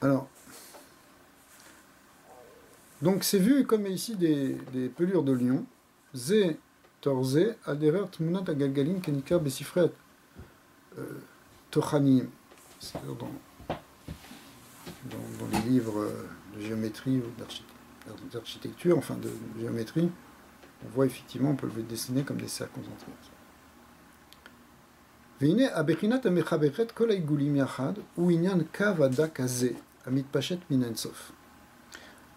Alors, donc c'est vu comme ici des pelures de lion. Zé torzé aderer tmunat agalgalim kenikar besifret tochanim. C'est-à-dire dans les livres de géométrie ou d'architecture, enfin de géométrie, on voit effectivement, on peut le dessiner comme des cercles concentriques. והנה, הבחינת המחברת כל העיגולים יחד, הוא עניין קו הדק הזה, המתפשט מן אינסוף.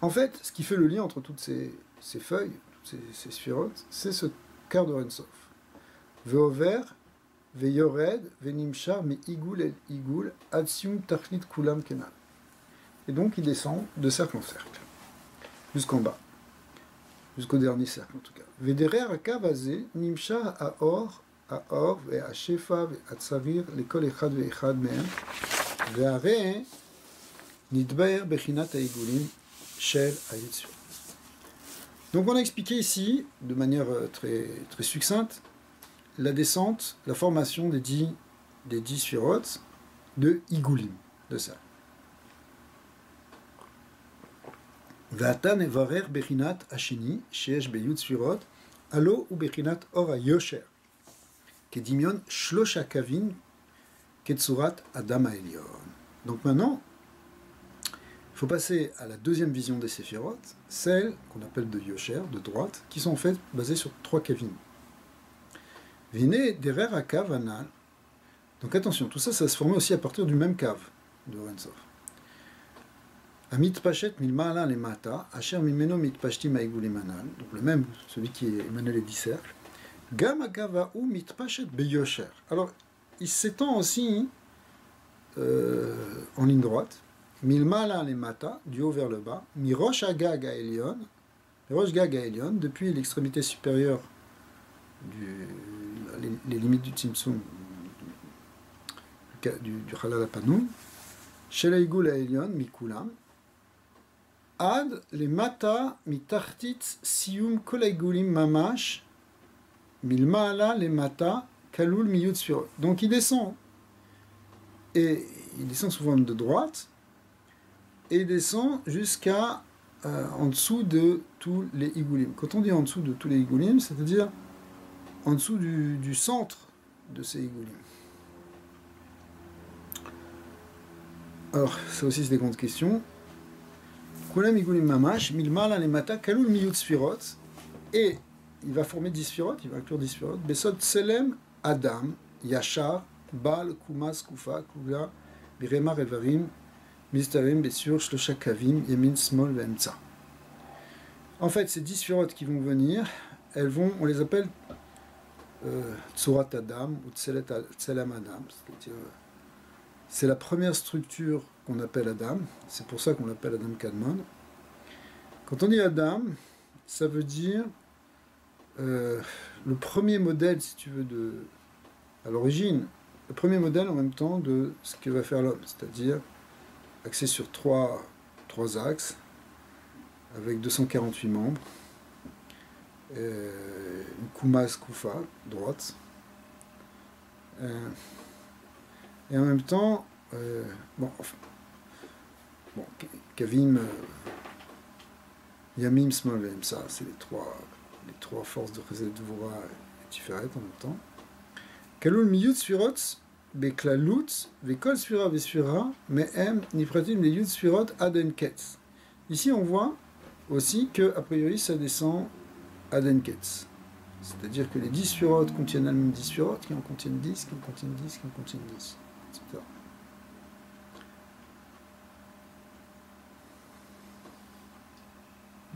En fait, ce qui fait le lien entre toutes ces feuilles, toutes ces sphirotes, c'est ce quart de Ensof. Ve'over, ve'yored, ve'nimshar, mi'igul el igul, ad sium tachnit kulam kenal. Et donc il descend de cercle en cercle, jusqu'en bas, jusqu'au dernier cercle en tout cas. Ve'derer akav azeh, nimshar ha'or, האור והשפע והצביר לכל אחד ואחד מהם, והרי נתבהר בחינת העיגולים של היצור. Donc on a expliqué ici, de manière très, très succincte, la descente, la formation des 10 sphirotes de Igulim, de ça. ועתה נברר בחינת השני, שיש בי' ספירות, הלא הוא בחינת אור היושר. Kedimion shlosha kavin ketsurat adam ha'elyon. Donc maintenant, il faut passer à la deuxième vision des séphirotes, celles qu'on appelle de Yosher, de droite, qui sont en fait basées sur 3 kavim. Vine derer hakav anal. Donc attention, tout ça, ça se formait aussi à partir du même cave de Ensof. Amit pachet milma'ala lemata, asher mimeno mitpashtim ha'igulim anal. Donc le même, celui qui émanait les 10 cercles. Alors, il s'étend aussi en ligne droite. Milmala les mata, du haut vers le bas. Mirosh agag aelion, Rosh gag aelion, depuis l'extrémité supérieure, les limites du Tzimtzum, du Halal Apanoum. Shelaigul aelion, mikulam. Ad les mata, mitartit sium kolaigulim mamash. Milma'ala les mata kalul miyud sphirot. Donc il descend. Et il descend sous forme de droite. Et il descend jusqu'à en dessous de tous les igulim. Quand on dit en dessous de tous les igulim, c'est-à-dire en dessous du centre de ces igulim. Alors, ça aussi c'est des grandes questions. Kulam igulim mamash, milma'ala les mata kalul miyud sphirot. Et il va former 10 sphirotes, il va inclure 10 sphirotes. Besod Selem, Adam, Yachar, Baal, Kumas, Kufa, Kuga, Birema, Revarim, Mistarim, Bessur, Shlosha Kavim, Yemin, Smol, Vemtsa. En fait, ces 10 sphirotes qui vont venir, on les appelle Tsurat Adam ou Tselem Adam. C'est la première structure qu'on appelle Adam, c'est pour ça qu'on l'appelle Adam Kadmon. Quand on dit Adam, ça veut dire le premier modèle, si tu veux, à l'origine, le premier modèle en même temps de ce que va faire l'homme, c'est-à-dire axé sur trois axes, avec 248 membres, une Kumas Kufa, droite, et en même temps, Kavim, Yamim, Smol, ça, c'est les trois forces de Chesed Dvura et Tiferet en même temps. Kalul miyud sfirot beklalut vekol sfira vesfira mehem nifratim le yud sfirot adenketz. Ici on voit aussi que a priori ça descend adenketz. C'est-à-dire que les 10 sfirot contiennent elles-mêmes 10 sfirot, qui en contiennent 10, qui en contiennent 10, qui en contiennent 10, etc.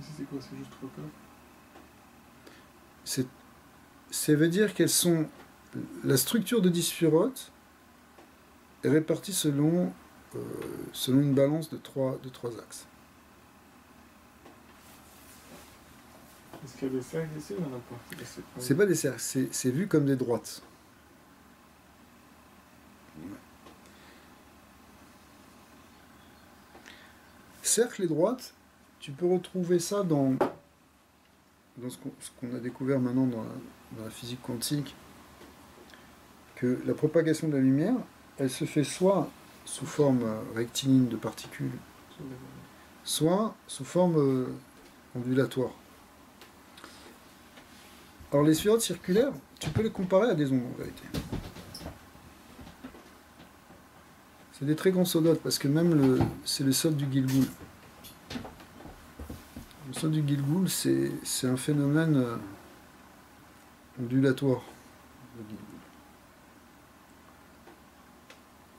Ici c'est quoi? C'est juste 3 cas? Ça veut dire qu'elles sont. La structure de 10 sphirotes est répartie selon une balance de 3 axes. Est-ce qu'il y a des cercles ici ou il n'y en a pas? C'est pas des cercles, c'est vu comme des droites. Ouais. Cercle et droite, tu peux retrouver ça dans ce qu'on a découvert maintenant dans la physique quantique, que la propagation de la lumière, elle se fait soit sous forme rectiligne de particules, soit sous forme ondulatoire. Alors les sphéroïdes circulaires, tu peux les comparer à des ondes en vérité. C'est des très grands sodotes parce que même c'est le sol du Gilgoul. Le sol du Gilgoul, c'est un phénomène ondulatoire.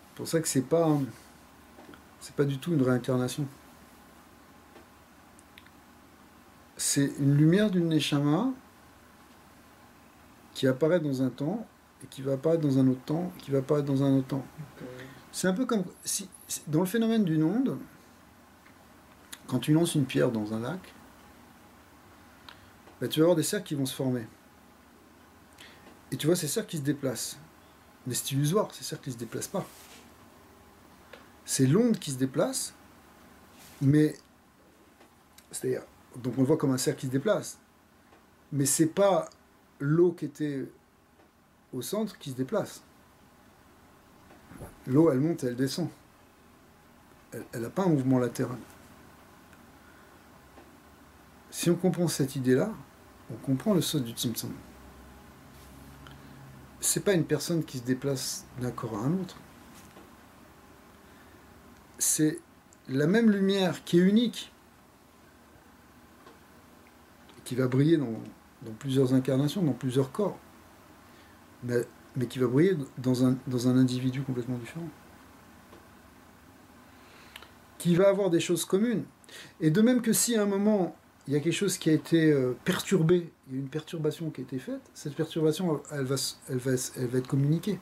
C'est pour ça que c'est pas du tout une réincarnation. C'est une lumière d'une Neshama qui apparaît dans un temps et qui va apparaître dans un autre temps et qui va apparaître dans un autre temps. C'est un peu comme si dans le phénomène d'une onde, quand tu lances une pierre dans un lac, bah, tu vas avoir des cercles qui vont se former. Et tu vois ces cercles qui se déplacent. Mais c'est illusoire, ces cercles qui ne se déplacent pas. C'est l'onde qui se déplace, mais c'est-à-dire, donc on le voit comme un cercle qui se déplace. Mais c'est pas l'eau qui était au centre qui se déplace. L'eau, elle monte et elle descend. Elle n'a pas un mouvement latéral. Si on comprend cette idée-là, on comprend le sens du Tzimtzum. C'est pas une personne qui se déplace d'un corps à un autre. C'est la même lumière qui est unique, qui va briller dans plusieurs incarnations, dans plusieurs corps, mais qui va briller dans un individu complètement différent, qui va avoir des choses communes. Et de même que si à un moment, il y a quelque chose qui a été perturbé, il y a une perturbation qui a été faite, cette perturbation, elle va être communiquée.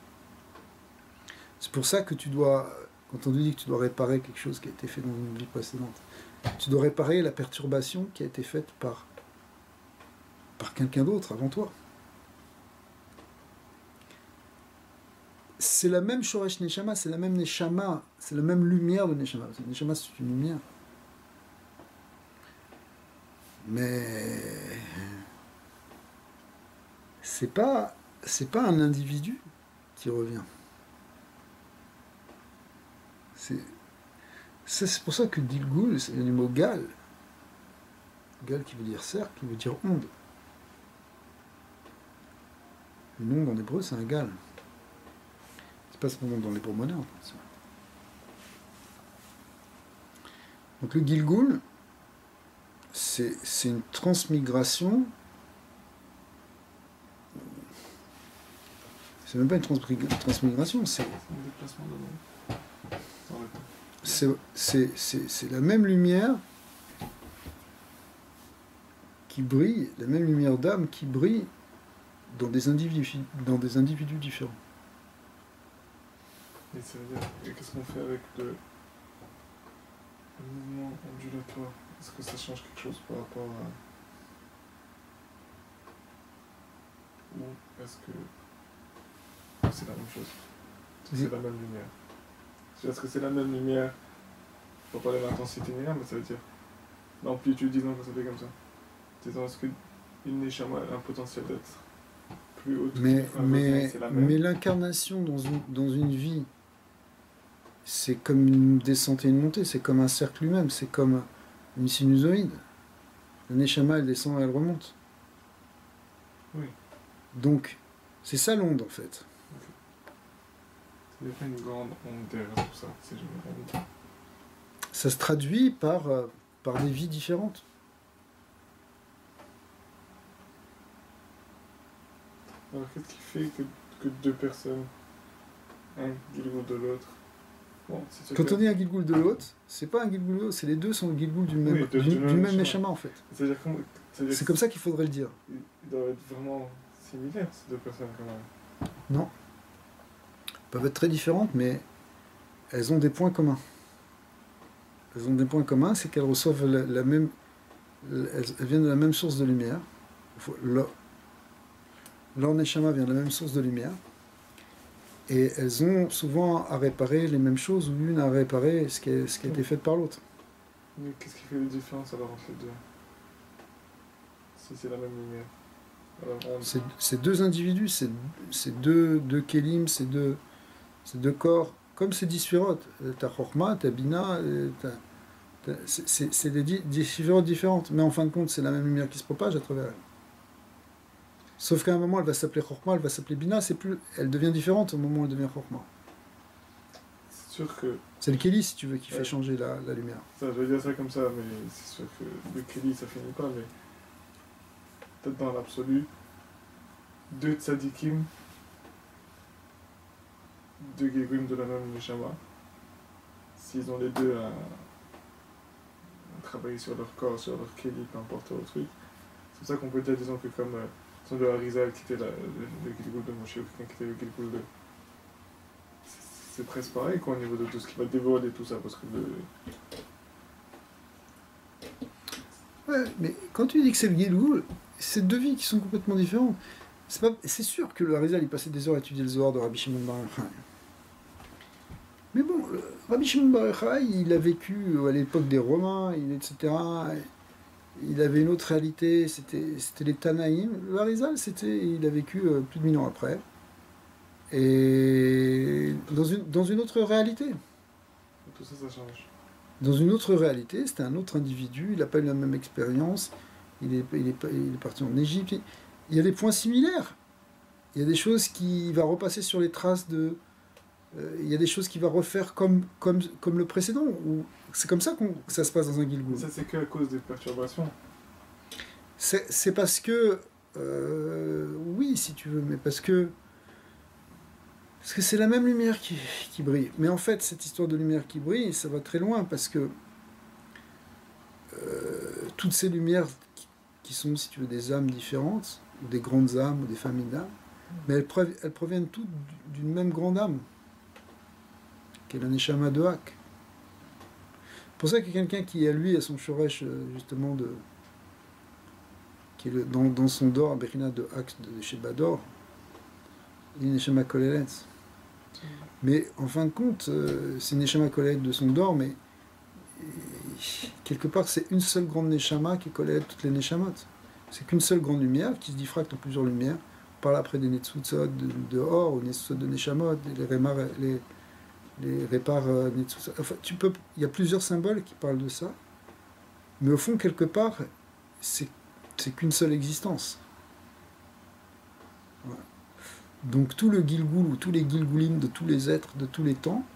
C'est pour ça que tu dois, quand on te dit que tu dois réparer quelque chose qui a été fait dans une vie précédente, tu dois réparer la perturbation qui a été faite par quelqu'un d'autre avant toi. C'est la même Shoresh Neshama, c'est la même Neshama, c'est la même lumière de Neshama. Neshama, c'est une lumière. Mais c'est pas un individu qui revient. C'est pour ça que Gilgoul, c'est le mot Gal. Gal qui veut dire cercle, qui veut dire onde. Une onde en hébreu, c'est un Gal. C'est pas seulement dans l'hébreu moderne. Donc le Gilgoul, c'est une transmigration. C'est même pas une transmigration, c'est la même lumière qui brille, la même lumière d'âme qui brille dans des individus différents. Et ça veut dire, qu'est-ce qu'on fait avec le mouvement ondulatoire? Est-ce que ça change quelque chose par rapport à... Ou est-ce que c'est la même chose? C'est la même lumière. Est-ce que c'est la même lumière? Faut pas parler d'intensité ni rien, mais ça veut dire l'amplitude, disons que ça fait comme ça. Disons, est-ce qu'une Neshama a un potentiel d'être plus haute? Mais l'incarnation dans une vie, c'est comme une descente et une montée, c'est comme un cercle lui-même, c'est comme une sinusoïde. La Neshama, elle descend et elle remonte. Oui. Donc, c'est ça l'onde en fait. Il n'y a pas une grande onde derrière tout ça, si je me rends. Ça se traduit par des vies différentes. Alors qu'est-ce qui fait que deux personnes, un Gilgoul de l'autre, bon, quand on dit un Gilgoul de l'autre, c'est pas un Gilgoul de l'autre, c'est les deux sont le Gilgoul du même Neshama en fait. C'est comme ça qu'il faudrait le dire. Ils doivent être vraiment similaires ces deux personnes quand même. Non. Elles peuvent être très différentes, mais elles ont des points communs. Elles ont des points communs, c'est qu'elles reçoivent la même... Elles viennent de la même source de lumière. Leur Neshama vient de la même source de lumière. Et elles ont souvent à réparer les mêmes choses, ou l'une à réparer ce qui a été fait par l'autre. Mais qu'est-ce qui fait la différence alors entre les deux? Si c'est la même lumière. C'est deux individus, c'est deux kélim, c'est deux corps comme c'est 10 sphirotes, t'as Chorma, t'as Bina, c'est des 10 sphirotes différentes, mais en fin de compte, c'est la même lumière qui se propage à travers elle. Sauf qu'à un moment, elle va s'appeler Chorma, elle va s'appeler Bina, elle devient différente au moment où elle devient Chorma. C'est sûr que... C'est le Kéli, si tu veux, qui fait changer la lumière. Ça, je vais dire ça comme ça, mais c'est sûr que le Kéli, ça finit pas, mais peut-être dans l'absolu, 2 tzadikim, 2 Gilgulim de la même Neshama, s'ils ont les deux à travailler sur leur corps, sur leur Kéli, peu importe leur truc, c'est pour ça qu'on peut dire, disons que comme le Harizal qui était le Gilgul de Moshe, ou quelqu'un qui était le Gilgul de... C'est presque pareil quoi, au niveau de tout ce qui va dévoiler tout ça, parce que Ouais, mais quand tu dis que c'est le Gilgul, c'est 2 vies qui sont complètement différentes. C'est sûr que le Harizal, il passait des heures à étudier le Zohar de Rabbi Shimon Bar Yochai. Mais bon, Rabbi Shimon Bar Yochai, il a vécu à l'époque des Romains, etc. Il avait une autre réalité, c'était les Tanaïm. Le Harizal, il a vécu plus de 1000 ans après. Et dans une autre réalité. tout ça, ça change. Dans une autre réalité, c'était un autre individu, il n'a pas eu la même expérience, il est parti en Égypte. Il y a des points similaires. Il y a des choses qui va repasser sur les traces de... il y a des choses qu'il va refaire comme le précédent. C'est comme ça que ça se passe dans un Gilgul. Ça, c'est que à cause des perturbations. C'est parce que... oui, si tu veux, mais parce que c'est la même lumière qui brille. Mais en fait, cette histoire de lumière qui brille, ça va très loin, parce que toutes ces lumières qui sont, si tu veux, des âmes différentes, ou des grandes âmes, ou des familles d'âmes, mais elles proviennent toutes d'une même grande âme, qui est la Neshama de Hak. C'est pour ça que quelqu'un qui, à lui, a son Shoresh, justement, qui est dans son Dor, Bechina de Hak de chez Bador, il est Neshama Kolelet. Mais en fin de compte, c'est Neshama Kolelet de son Dor, mais quelque part, c'est une seule grande Neshama qui Kolelet toutes les Neshamot. C'est qu'une seule grande lumière qui se diffracte en plusieurs lumières. On parle après des Netsutzot de Or, ou Netsutzot de Neshamot, les Répar Netsutzot. Enfin, il y a plusieurs symboles qui parlent de ça, mais au fond, quelque part, c'est qu'une seule existence. Voilà. Donc tout le Gilgul, ou tous les Gilgulim de tous les êtres de tous les temps,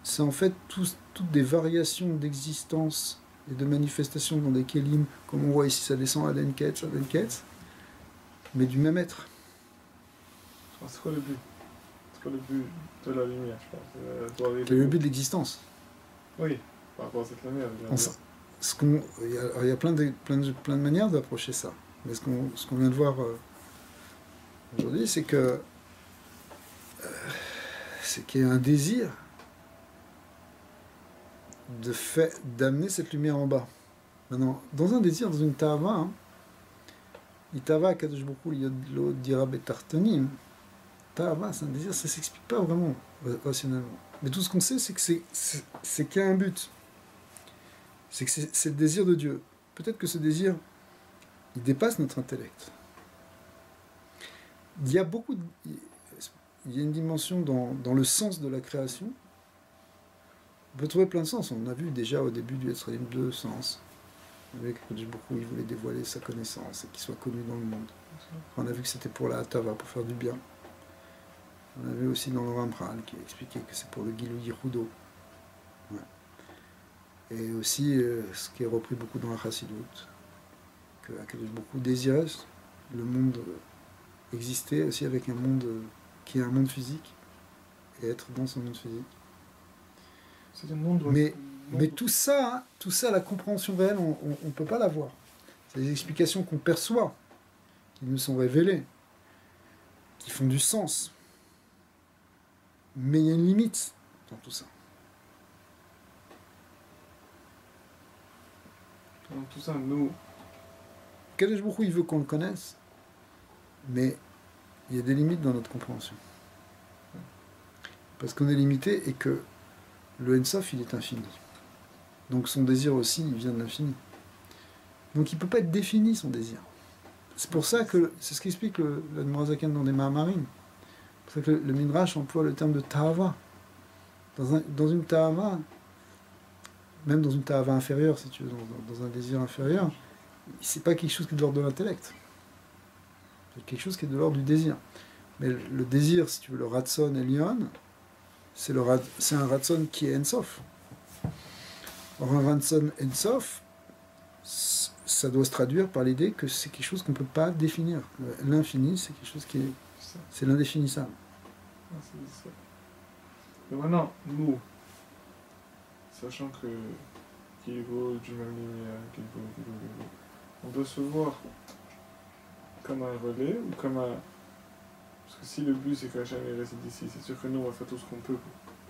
c'est en fait toutes des variations d'existence et de manifestations dans des Kélim, comme on voit ici, ça descend à l'Enketz, mais du même être. C'est quoi le but? C'est quoi le but de la lumière, je pense? C'est le but de l'existence. Oui, par rapport à cette lumière. Il y a plein de manières d'approcher ça. Mais ce qu'on vient de voir aujourd'hui, c'est qu'il y a un désir d'amener cette lumière en bas. Maintenant, dans un désir, dans une tava, Itava Kadosh Baruch Hu Yodlo Dira Betartonim. Tava, c'est un désir, ça s'explique pas vraiment rationnellement. Mais tout ce qu'on sait, c'est qu'il y a un but. C'est que c'est le désir de Dieu. Peut-être que ce désir, il dépasse notre intellect. Il y a une dimension dans le sens de la création. On peut trouver plein de sens. On a vu déjà au début du Yetzer Haim 2 sens. Avec Kadosh Baruch Hu, il voulait dévoiler sa connaissance et qu'il soit connu dans le monde. On a vu que c'était pour la Hatava, pour faire du bien. On a vu aussi dans le Ramchal qui expliquait que c'est pour le Gilui Yichudo. Ouais. Et aussi ce qui est repris beaucoup dans la Chassidut, que Kadosh Baruch Hu désirait le monde exister aussi avec un monde qui est un monde physique et être dans ce monde physique. C'est un monde. Mais tout ça, la compréhension réelle, on ne peut pas l'avoir. C'est des explications qu'on perçoit, qui nous sont révélées, qui font du sens. Mais il y a une limite dans tout ça. Dans tout ça, nous... Kadosh Baruch Hu, il veut qu'on le connaisse, mais il y a des limites dans notre compréhension. Parce qu'on est limité et que le Ensof, il est infini. Donc son désir aussi, il vient de l'infini. Donc il ne peut pas être défini, son désir. C'est pour ça que, c'est ce qu'explique le Admorazaken dans des Mahamarim. C'est pour ça que le Midrash emploie le terme de Tahava. Dans une ta'ava, même dans une ta'ava inférieure, si tu veux, dans un désir inférieur, c'est pas quelque chose qui est de l'ordre de l'intellect. C'est quelque chose qui est de l'ordre du désir. Mais le désir, si tu veux, le ratson elyon, c'est un ratson qui est ensof. Or, un ratson ensof, ça doit se traduire par l'idée que c'est quelque chose qu'on ne peut pas définir. L'infini, c'est quelque chose qui est... C'est l'indéfinissable. C'est ça. Mais maintenant, nous, sachant que qu'il vaut du même lumière, qu'il vaut, on doit se voir comme un relais ou comme un... Parce que si le but c'est qu'Hachem réside ici, c'est sûr que nous on va faire tout ce qu'on peut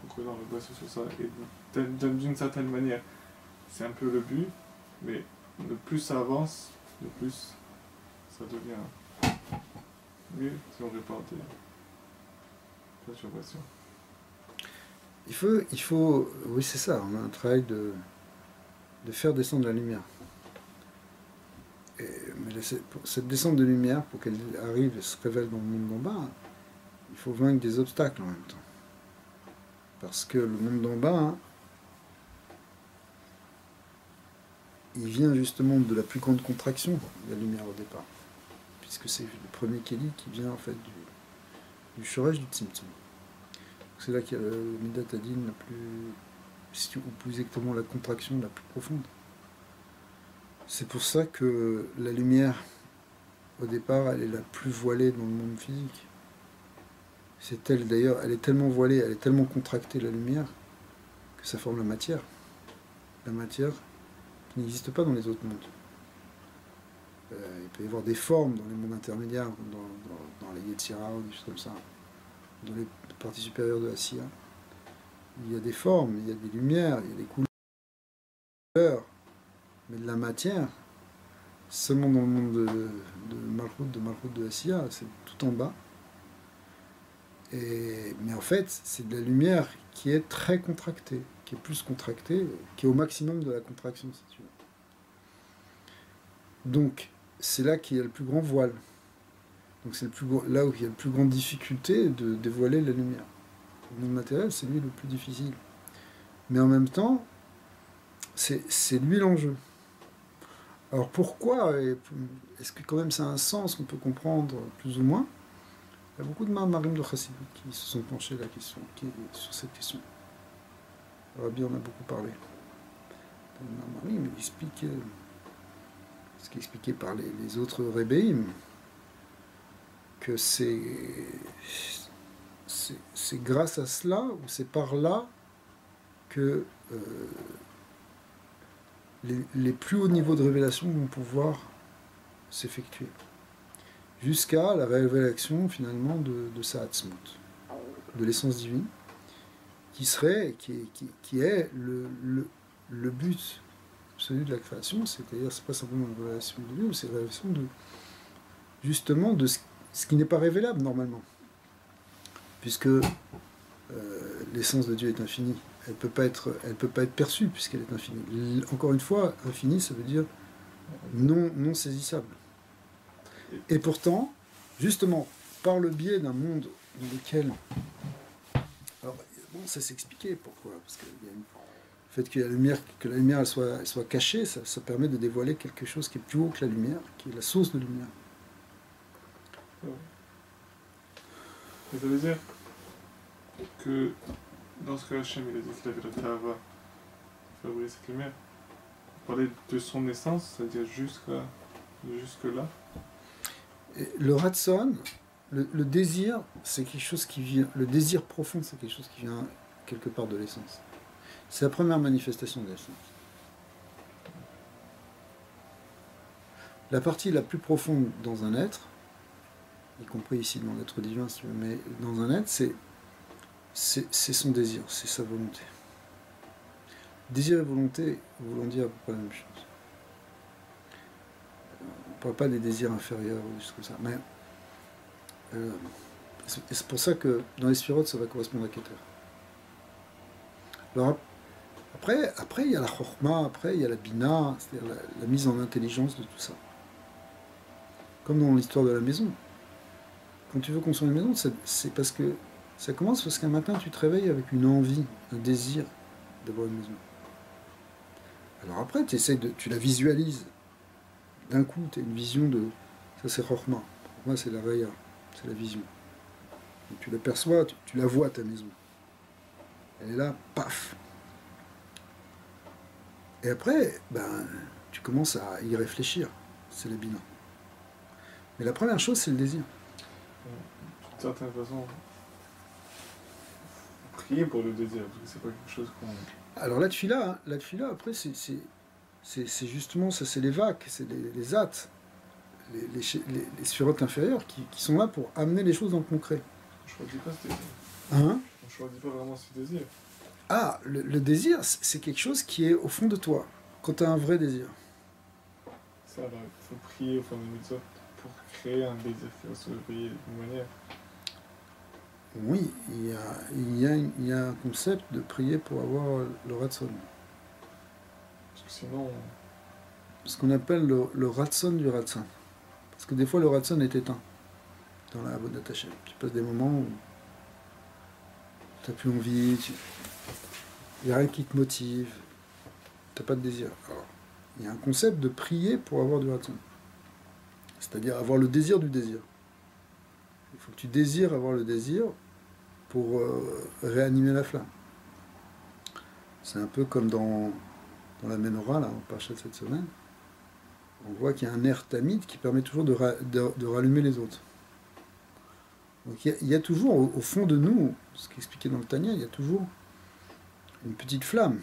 pour que l'on le bosse sur ça. Et d'une certaine manière, c'est un peu le but, mais le plus ça avance, le plus ça devient mieux si on répare des perturbations. Il faut, oui c'est ça, on a un travail de faire descendre la lumière. Mais cette descente de lumière, pour qu'elle arrive et se révèle dans le monde d'en bas, il faut vaincre des obstacles en même temps. Parce que le monde d'en bas, il vient justement de la plus grande contraction de la lumière au départ. Puisque c'est le premier Kéli qui vient en fait du Shoresh du Tzimtzum. C'est là qu'il y a le Midat Hadin la plus, ou plus exactement la contraction la plus profonde. C'est pour ça que la lumière, au départ, elle est la plus voilée dans le monde physique. C'est elle d'ailleurs, elle est tellement voilée, elle est tellement contractée, la lumière, que ça forme la matière. La matière qui n'existe pas dans les autres mondes. Il peut y avoir des formes dans les mondes intermédiaires, dans les Yetzirah ou des choses comme ça, dans les parties supérieures de la Sia. Il y a des formes, il y a des lumières, il y a des couleurs, mais de la matière, seulement dans le monde de Malchut de la Sia, c'est tout en bas. Mais en fait, c'est de la lumière qui est très contractée, qui est plus contractée, qui est au maximum de la contraction, si tu veux. Donc, c'est là qu'il y a le plus grand voile. Donc, c'est là où il y a la plus grande difficulté de dévoiler la lumière. Le monde matériel, c'est lui le plus difficile. Mais en même temps, c'est lui l'enjeu. Alors pourquoi, est-ce que quand même ça a un sens qu'on peut comprendre plus ou moins? Il y a beaucoup de marim de Chassidut qui se sont penchés sur cette question. Rabbi en a beaucoup parlé. Marim, il explique ce qui est expliqué par les autres Rebbeim, que c'est grâce à cela, ou c'est par là, que les plus hauts niveaux de révélation vont pouvoir s'effectuer. Jusqu'à la révélation finalement de sa Hatzmut, de l'essence divine, qui est le but absolu de la création, c'est-à-dire c'est pas simplement une révélation de Dieu, c'est la révélation justement de ce qui n'est pas révélable normalement, puisque l'essence de Dieu est infinie, elle peut pas être perçue puisqu'elle est infinie. Encore une fois, infini, ça veut dire non saisissable. Et pourtant, justement, par le biais d'un monde dans lequel... Alors, bon, ça s'expliquait pourquoi. Parce que le fait que la lumière elle soit cachée, ça permet de dévoiler quelque chose qui est plus haut que la lumière, qui est la source de lumière. Et ça veut dire que dans ce que Hachem il a dit qu'il avait la Tahava faire briller cette lumière, parler de son essence, c'est-à-dire jusque-là. Le Ratson, le désir, c'est quelque chose qui vient. Le désir profond, c'est quelque chose qui vient quelque part de l'essence. C'est la première manifestation de l'essence. La partie la plus profonde dans un être, y compris ici dans l'être divin, si tu veux, mais dans un être, c'est son désir, c'est sa volonté. Désir et volonté voulant dire à peu près la même chose. On ne parle pas des désirs inférieurs ou des choses comme ça, mais c'est pour ça que dans les sphirotes, ça va correspondre à Keter. Alors, après, il y a la Chokhmah, après, il y a la Bina, c'est-à-dire la mise en intelligence de tout ça. Comme dans l'histoire de la maison. Quand tu veux construire une maison, c'est parce que Ça commence parce qu'un matin, tu te réveilles avec une envie, un désir d'avoir une maison. Alors après, tu la visualises. D'un coup, tu as une vision de... Ça, c'est Chokhmah. Pour moi, c'est la Raya. C'est la vision. Donc, tu l'aperçois, tu la vois, ta maison. Elle est là, paf. Et après, ben, tu commences à y réfléchir. C'est le bilan. Mais la première chose, c'est le désir. D'une certaine façon, prier pour le désir, parce que c'est pas quelque chose qu'on... Alors la tfila, après, c'est justement, ça c'est les vaques, c'est les ates, les sphirotes inférieures qui sont là pour amener les choses dans le concret. On choisit pas ce désir. Hein? On choisit pas vraiment ce désir. Ah, le désir, c'est quelque chose qui est au fond de toi, quand tu as un vrai désir. Ça, là, il faut prier au fond des mitzvot pour créer un désir qui va se réveiller d'une manière. Oui, il y a un concept de prier pour avoir le ratson. Parce que sinon... Ce qu'on appelle le ratson du ratson. Parce que des fois, le ratson est éteint dans la Avodat Hashem. Tu passes des moments où tu n'as plus envie, il n'y a rien qui te motive, tu n'as pas de désir. Alors, il y a un concept de prier pour avoir du ratson. C'est-à-dire avoir le désir du désir. Il faut que tu désires avoir le désir pour réanimer la flamme. C'est un peu comme dans la Ménorah, là, en parachat de cette semaine. On voit qu'il y a un air tamide qui permet toujours de rallumer les autres. Donc il y a toujours, au fond de nous, ce qui est expliqué dans le Tanya, il y a toujours une petite flamme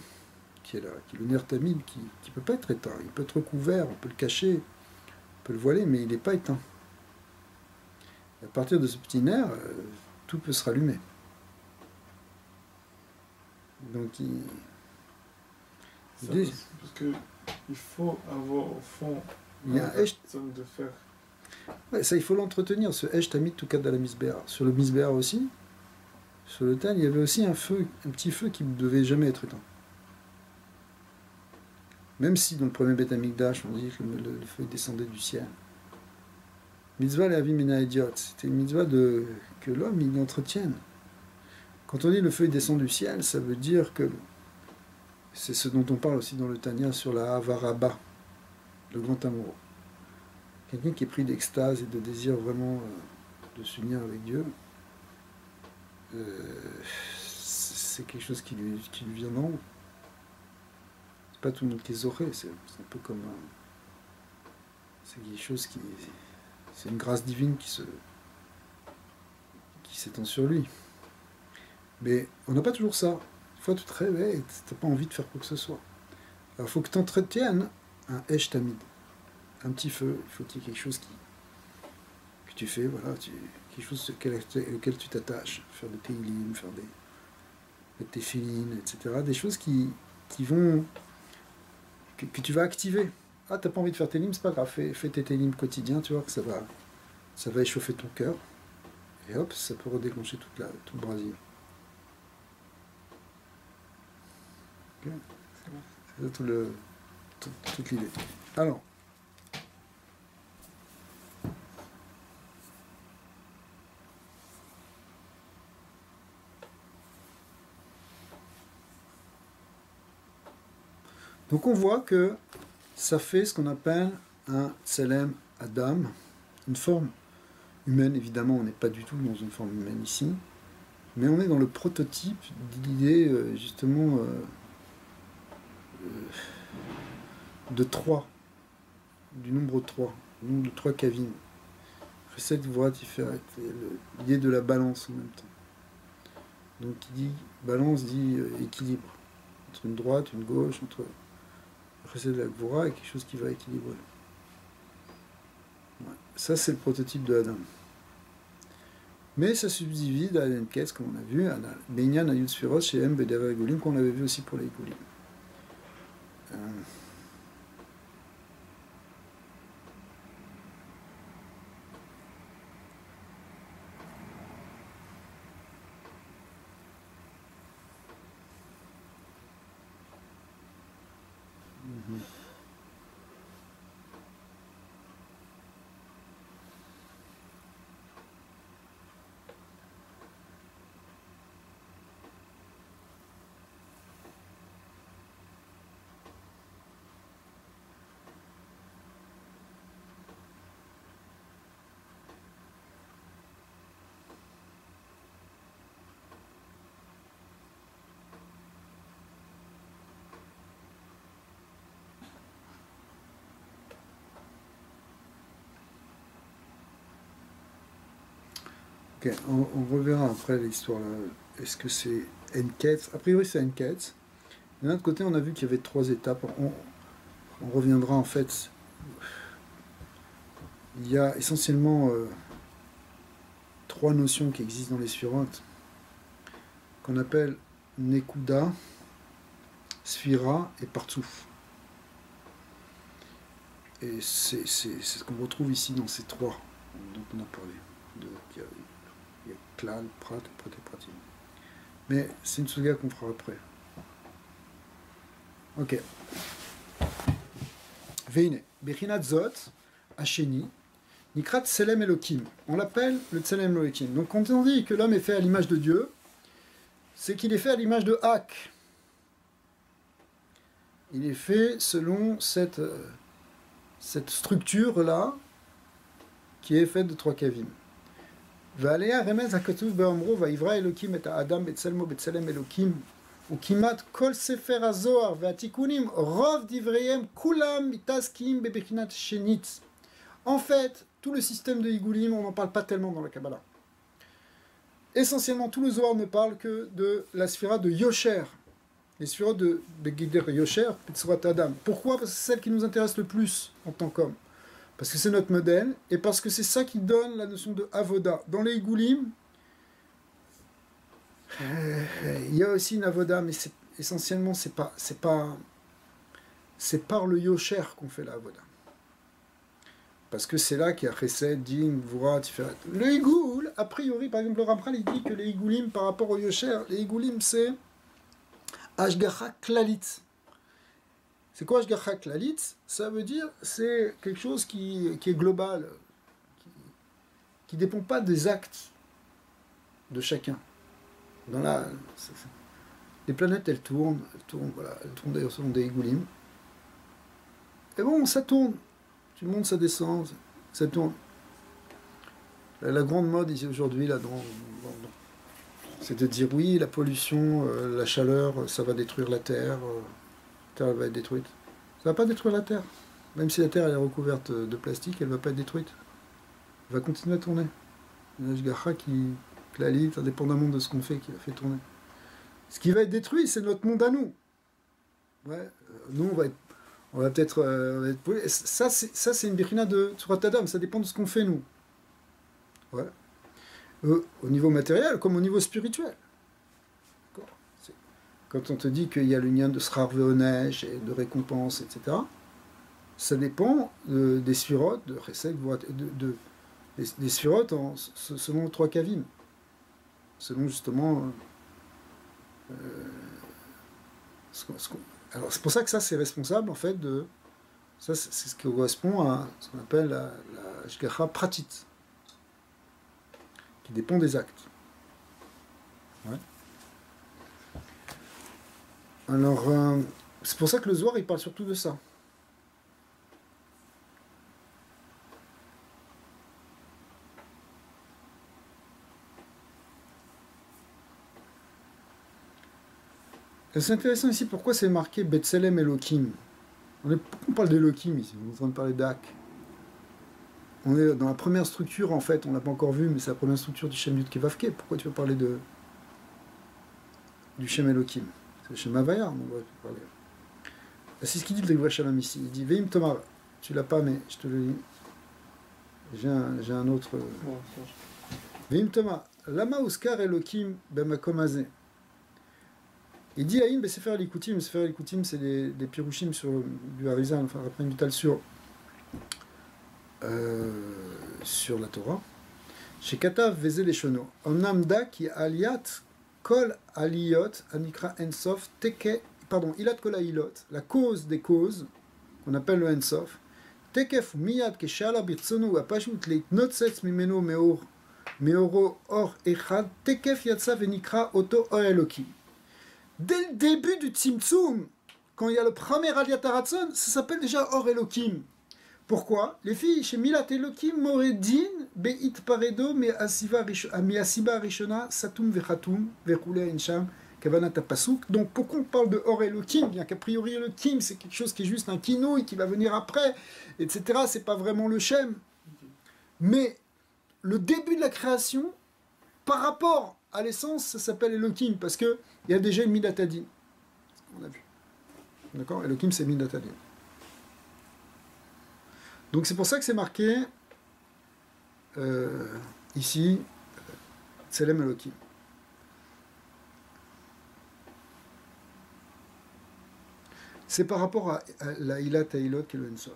qui est là, qui est le nerf tamide, qui ne peut pas être éteint. Il peut être recouvert, on peut le cacher, on peut le voiler, mais il n'est pas éteint. Et à partir de ce petit nerf, tout peut se rallumer. Donc parce que il faut avoir au fond il y a un somme de faire. Ouais, ça, il faut l'entretenir, ce Esh Tamid Toukat de la Misbéa. Sur le Misbéa aussi, sur le Tal, il y avait aussi un petit feu qui ne devait jamais être éteint. Même si dans le premier Beth Amikdash, on dit que le feu descendait du ciel. Mitzvah Le'avi Mina Idiot, c'était une mitzvah que l'homme il entretienne. Quand on dit le feu descend du ciel, ça veut dire que c'est ce dont on parle aussi dans le Tanya sur la Havaraba, le grand amoureux. Quelqu'un qui est pris d'extase et de désir vraiment de s'unir avec Dieu, c'est quelque chose qui lui vient d'en haut. C'est pas tout le monde qui est zoré, c'est un peu comme... c'est quelque chose qui... C'est une grâce divine qui s'étend sur lui. Mais on n'a pas toujours ça. Une fois tu te réveilles, tu n'as pas envie de faire quoi que ce soit. Alors il faut que tu entretiennes un Esh Tamid. Un petit feu, il faut qu'il y ait quelque chose que tu fais, voilà, quelque chose auquel tu t'attaches, faire des télim, faire des téfilines, etc. Des choses qui vont, que tu vas activer. Ah, t'as pas envie de faire télim, c'est pas grave, fais tes télim quotidiens, tu vois que ça va échauffer ton cœur, et hop, ça peut redéclencher tout le brasier. Okay. C'est toute l'idée. Alors, donc on voit que ça fait ce qu'on appelle un Tselem Adam, une forme humaine. Évidemment, on n'est pas du tout dans une forme humaine ici, mais on est dans le prototype de l'idée justement de 3, du nombre 3, du nombre de 3 kavim. Chesed Gvura Tiferet, l'idée de la balance en même temps. Donc qui dit balance dit équilibre, entre une droite, une gauche, entre Chesed et la Gvura, et quelque chose qui va équilibrer. Ouais. Ça c'est le prototype de Adam. Mais ça subdivise à l'enquête, comme on a vu, à Benyan Ayud Sfiros chez M. Bedavar Egulim, qu'on avait vu aussi pour les Egulim. Ok, on reverra après l'histoire là. Est-ce que c'est Enketz? A priori c'est Enketz. D'un autre côté, on a vu qu'il y avait 3 étapes. On reviendra en fait. Il y a essentiellement 3 notions qui existent dans les sphirotes, qu'on appelle Nekuda, Sphira et Partsouf. Et c'est ce qu'on retrouve ici dans ces 3 dont on a parlé. Il y a Klal, Prat et Pratim. Mais c'est une suga qu'on fera après. Ok. Veine, Bechinat Zot, Hacheni, Nikrat Tselem Elokim. On l'appelle le Tselem Elokim. Donc quand on dit que l'homme est fait à l'image de Dieu, c'est qu'il est fait à l'image de Hak. Il est fait selon cette structure-là, qui est faite de 3 kavim. Va'alea remez hakatuv be'omro va'ivra Elokim et ha'adam betzelmo betzelem Elokim ukimat kol sefer hazohar ve'atikunim rov divreyem kulam mitaskim bebechinat shenit. En fait, tout le système de Higulim, on n'en parle pas tellement dans la Kabbalah. Essentiellement, tout le Zohar ne parle que de la sphira de Yosher, les sphirotes de Begider Yosher, Petsurat Adam. Pourquoi? Parce que c'est celle qui nous intéresse le plus en tant qu'homme. Parce que c'est notre modèle, et parce que c'est ça qui donne la notion de Avoda. Dans les Higulim, il y a aussi une Avoda, mais essentiellement, c'est par le Yosher qu'on fait la Avoda. Parce que c'est là qu'il y a Chesed, Din, Vura, Tiferet. Le Higoul, a priori, par exemple, le Ramchal, il dit que les Higoulim, par rapport au Yosher, les Higoulim, c'est Ashgacha Klalit. C'est quoi Ashgacha Klalit? Ça veut dire, c'est quelque chose qui est global, qui ne dépend pas des actes de chacun. Les planètes, elles tournent d'ailleurs selon des Higoulim. Et bon, ça tourne. Tu montes, ça descend, ça tourne. La grande mode ici aujourd'hui, là, c'est de dire oui, la pollution, la chaleur, ça va détruire la Terre. La Terre elle va être détruite. Ça va pas détruire la Terre. Même si la Terre elle est recouverte de plastique, elle va pas être détruite. Elle va continuer à tourner. Il y a l'Ashgacha qui la lit, indépendamment de ce qu'on fait, qui la fait tourner. Ce qui va être détruit, c'est notre monde à nous. Ouais, nous, on va peut-être... ça, c'est une birina de Tsurat Adam, ça dépend de ce qu'on fait, nous. Ouais. Au niveau matériel, comme au niveau spirituel. Quand on te dit qu'il y a le lien de Srar Ve'onesh et de récompense, etc., ça dépend des sphirotes, de Chesed, des sphirotes selon 3 kavim. Selon justement... alors c'est pour ça que ça c'est responsable en fait de... Ça c'est ce qui correspond à ce qu'on appelle la Ashgacha Pratit, qui dépend des actes. Ouais. Alors, c'est pour ça que le Zohar, il parle surtout de ça. Et c'est intéressant ici, pourquoi c'est marqué Betselem Elohim. Pourquoi on parle d'Elohim ici? On est en train de parler d'Ak. On est dans la première structure, en fait, on ne l'a pas encore vu, mais c'est la première structure du Shem Yud Kevavke. Pourquoi tu veux parler du Shem Elohim? C'est le Shem Havaya, on va parler. C'est ce qu'il dit le Devra Shalom ici. Il dit Veim Tomar, tu l'as pas, mais je te le dis. J'ai un autre. Veim Tomar, Lama Uskar Elohim Bemakom Hazeh. Il dit Aïn Besefer Likutim. Sefer Likutim, c'est des pirushim du Harizal, enfin après du Tal sur la Torah. Chez Katav Veze Leshono. Onamda ki Aliat Kol Aliyot Anikra Ensof Teke. Pardon, Ilat Kol Aliyot, la cause des causes, qu'on appelle le Ensof. Tekef Miyad Keshala Birtsonu Apashut Leit Notsetz Mimeno Meoro Or Echad Tekef Yatsa Venikra Oto Or Elokim. Dès le début du Tzimtzum, quand il y a le premier Aliyat Haratzon, ça s'appelle déjà Or Elokim. Pourquoi? Les filles, chez Milat Elokim, Moredin, Beit Paredo, Me'asiba Rishona, Satum Vechatum, Vechule Ensham, Kavanat Pasuk. Donc pourquoi on parle de Or Elokim? Bien qu'a priori, Elokim, c'est quelque chose qui est juste un kinouï, qui va venir après, etc. C'est pas vraiment le Shem. Mais le début de la création, par rapport à l'essence, ça s'appelle Elohim, parce qu'il y a déjà une Midatadin. On a vu. D'accord? Elohim, c'est Midatadin. Donc c'est pour ça que c'est marqué ici, Tselem Elohim. C'est par rapport à la Ilat Hailot qui est le Ensof.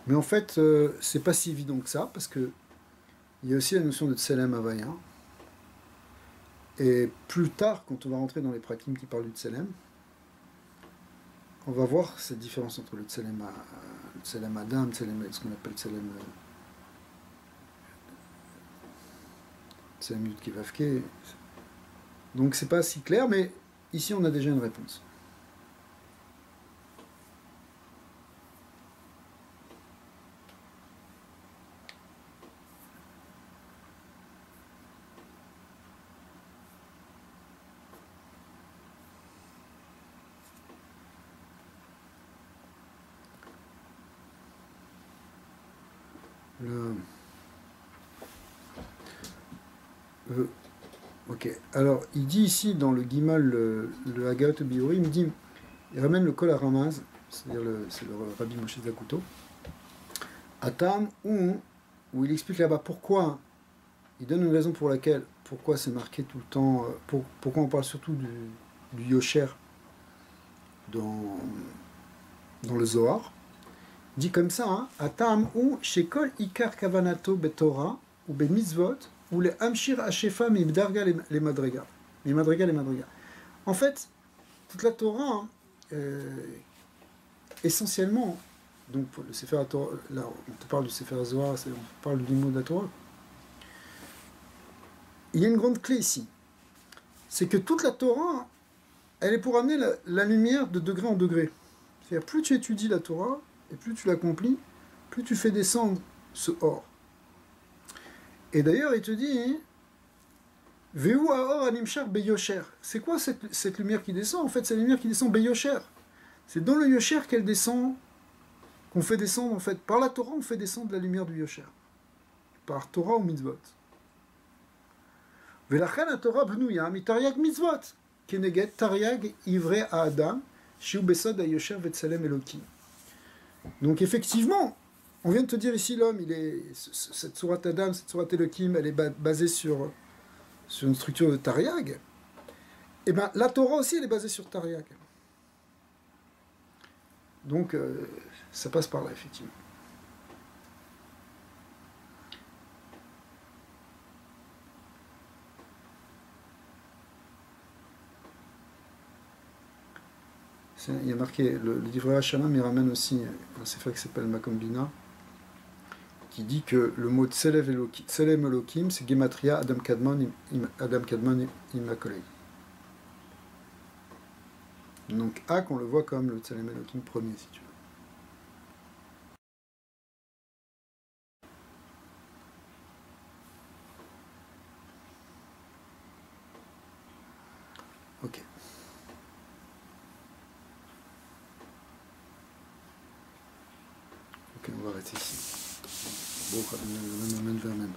Mais en fait, c'est pas si évident que ça, parce que il y a aussi la notion de Tselem Havaya. Et plus tard, quand on va rentrer dans les prakim qui parlent du Tselem, on va voir cette différence entre le Tselem Adam, ce qu'on appelle Tselem Yud Kevavke. Donc c'est pas si clair, mais ici on a déjà une réponse. Ok, alors il dit ici dans le Gimal, le Hagat Biori, il ramène le Kol Aramaz, c'est-à-dire c'est le Rabbi Moshe Zakuto, à Tam, où il explique là-bas pourquoi, il donne une raison pour laquelle, pourquoi c'est marqué tout le temps, pourquoi on parle surtout du Yosher dans le Zohar. Il dit comme ça, hein, Atam ou Shekol Ikar Kavanato Betorah ou Be Mitzvot ou les Amshir Hashefa Mibdarga les Madriga. Les Madriga. En fait, toute la Torah, essentiellement, donc le Sefer Torah, là on te parle du Sefer Zohar, on parle du mot de la Torah. Il y a une grande clé ici. C'est que toute la Torah, elle est pour amener la lumière de degré en degré. C'est-à-dire, plus tu étudies la Torah, et plus tu l'accomplis, plus tu fais descendre ce or. Et d'ailleurs, il te dit, Veu Aor Animshar Beyosher. C'est quoi cette lumière qui descend? En fait, c'est la lumière qui descend Beyosher. C'est dans le Yosher qu'elle descend, qu'on fait descendre, en fait. Par la Torah, on fait descendre la lumière du Yosher. Par Torah ou Mitzvot. Velachan la Torah Bnouya, Mitariag Mitzvot. Keneget Tariag Ivrei à Adam, Shiu Besod Ayosher Vetsalem Elokim. Donc effectivement, on vient de te dire ici l'homme, cette sourate Adam, cette sourate Elohim, elle est basée sur une structure de Tariag. Et bien la Torah aussi, elle est basée sur Tariag. Donc ça passe par là, effectivement. Il y a marqué, le livre Hashanam, il ramène aussi un sefer qui s'appelle Makom Bina, qui dit que le mot Tselem Elohim, c'est Gematria Adam Kadmon Immaculé. Donc Ak, on le voit comme le Tselem Elohim premier, si tu veux. Ok. Ok, on va arrêter ici. Bon, amen.